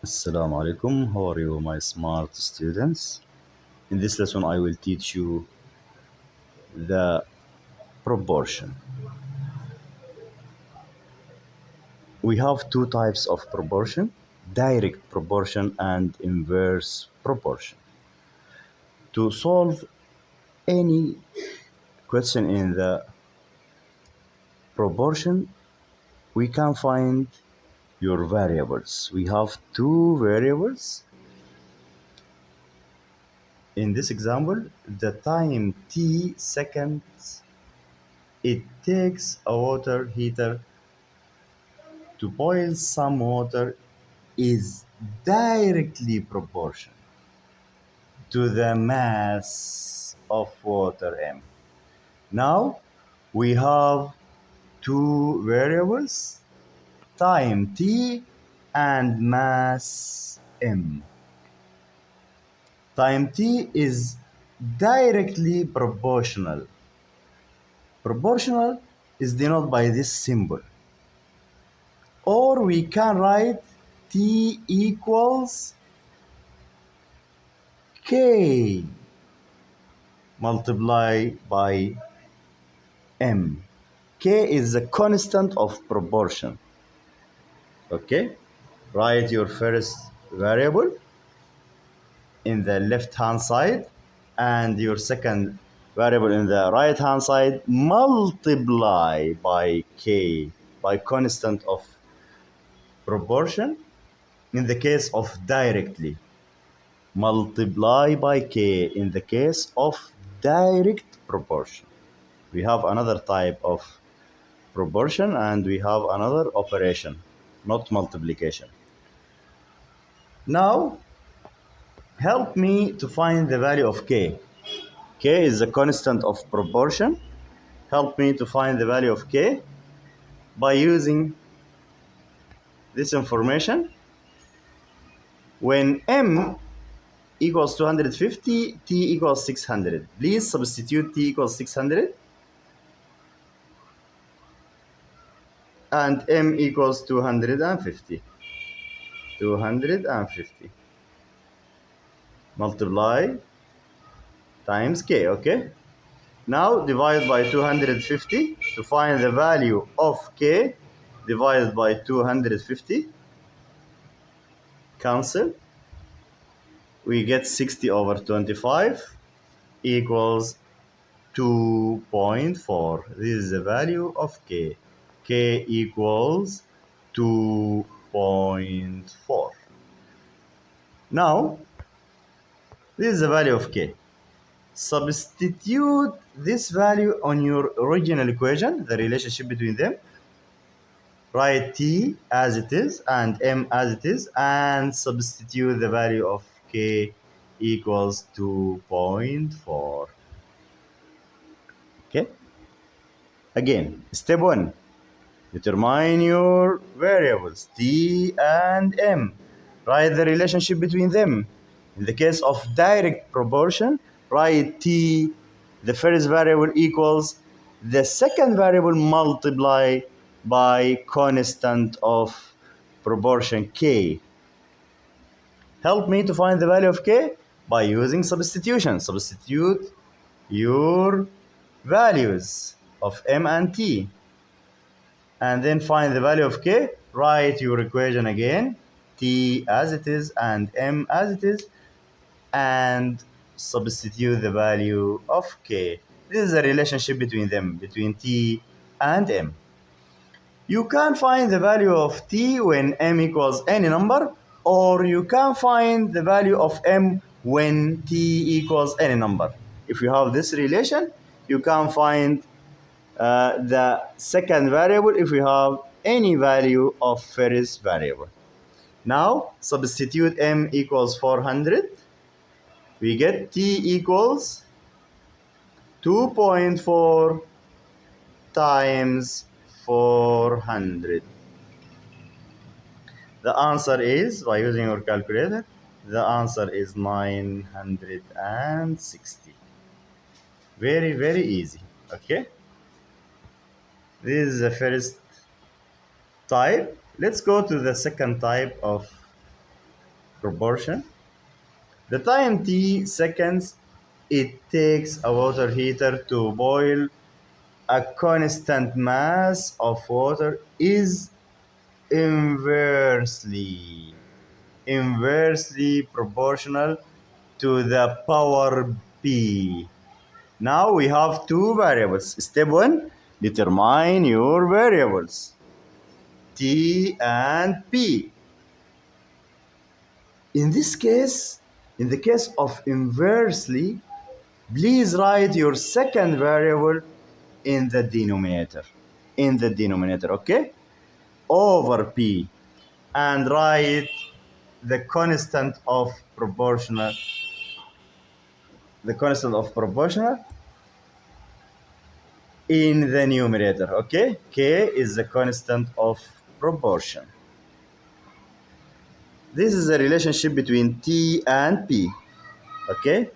Assalamu alaikum. How are you, my smart students? In this lesson, I will teach you the proportion. We have two types of proportion: direct proportion and inverse proportion. To solve any question in the proportion, we can find your variables. We have two variables. In this example, the time t seconds it takes a water heater to boil some water is directly proportional to the mass of water m. Now we have two variables, time t and mass m. Time t is directly proportional. Proportional is denoted by this symbol. Or we can write t equals k multiply by m. K is the constant of proportion. Okay? Write your first variable in the left hand side and your second variable in the right hand side. Multiply by k, by constant of proportion in the case of directly. Multiply by k in the case of direct proportion. We have another type of proportion and we have another operation, not multiplication. Now, help me to find the value of k. K is the constant of proportion. Help me to find the value of k by using this information. When m equals 250, t equals 600. Please substitute t equals 600 and m equals 250. 250 multiply times k, okay? Now divide by 250 to find the value of k divided by 250. Cancel. We get 60 over 25 equals 2.4. This is the value of k. K equals 2.4. Now, this is the value of k. Substitute this value on your original equation, the relationship between them. Write t as it is and m as it is, and substitute the value of k equals 2.4. Okay? Again, step 1. Determine your variables t and m. Write the relationship between them. In the case of direct proportion, write t, the first variable, equals the second variable multiplied by constant of proportion k. Help me to find the value of k by using substitution. Substitute your values of m and t. And then find the value of k. Write your equation again, t as it is and m as it is, and substitute the value of k. This is a relationship between them, between t and m. You can find the value of t when m equals any number, or you can find the value of m when t equals any number. If you have this relation, you can find the second variable if we have any value of first variable. Now substitute m equals 400. We get t equals 2.4 times 400. The answer is, by using your calculator, the answer is 960. Very, very easy. Okay? This is the first type. Let's go to the second type of proportion. The time t seconds it takes a water heater to boil a constant mass of water is inversely proportional to the power p. Now we have two variables. Step 1, determine your variables t and p. In this case, in the case of inversely, please write your second variable in the denominator. Okay? Over p, and write the constant of proportional in the numerator. Okay, k is the constant of proportion. This is the relationship between t and p. Okay,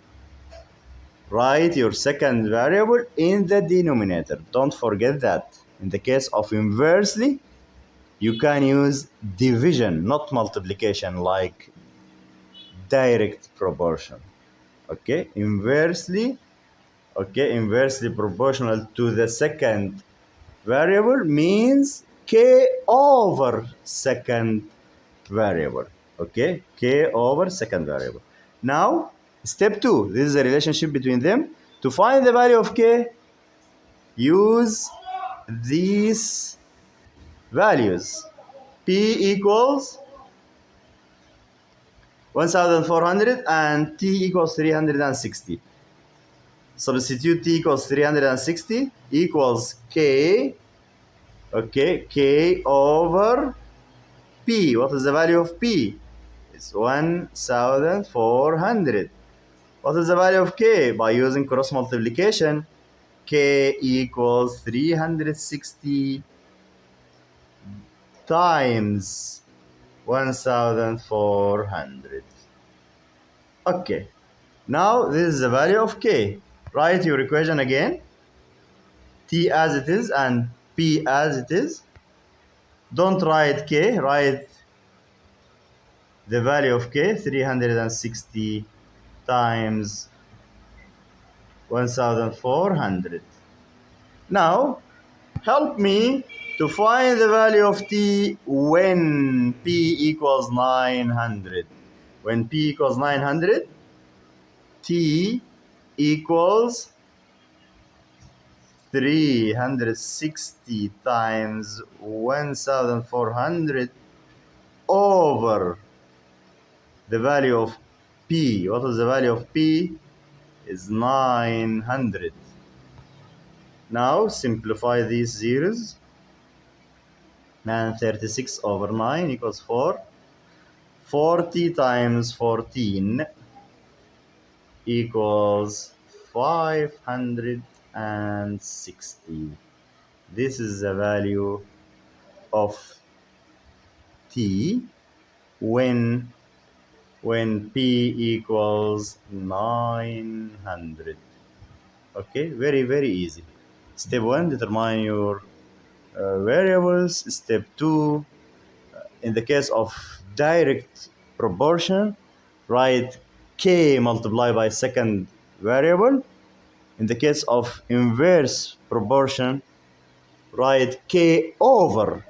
write your second variable in the denominator. Don't forget that. In the case of inversely, you can use division, not multiplication, like direct proportion. Okay, inversely proportional to the second variable means k over second variable. Okay, k over second variable. Now, step 2, this is a relationship between them. To find the value of k, use these values. P equals 1400 and t equals 360. Substitute t equals 360 equals k. Okay, k over p. What is the value of p? It's 1400. What is the value of k? By using cross multiplication, k equals 360 times 1400. Okay, now this is the value of k. Write your equation again, t as it is and p as it is. Don't write k, write the value of k, 360 times 1400. Now, help me to find the value of t when p equals 900. When p equals 900, t equals 360 times 1400 over the value of p. What is the value of p? Is 900. Now simplify these zeros. 36 over 9 equals 4. 40 times 14 equals 560. This is the value of t when p equals 900. Okay, very easy. Step 1, determine your variables. Step 2, in the case of direct proportion, write k multiplied by second variable. In the case of inverse proportion, write k over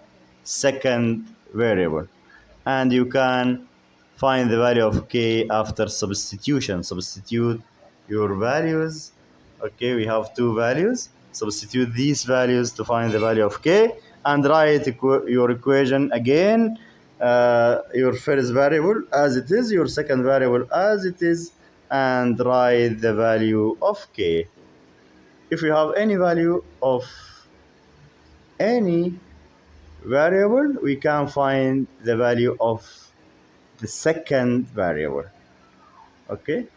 second variable. And you can find the value of k after substitution. Substitute your values. Okay, we have two values. Substitute these values to find the value of k, and write your equation again. Your first variable as it is, your second variable as it is, and write the value of k. If you have any value of any variable, we can find the value of the second variable. Okay,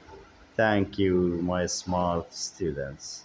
thank you, my smart students.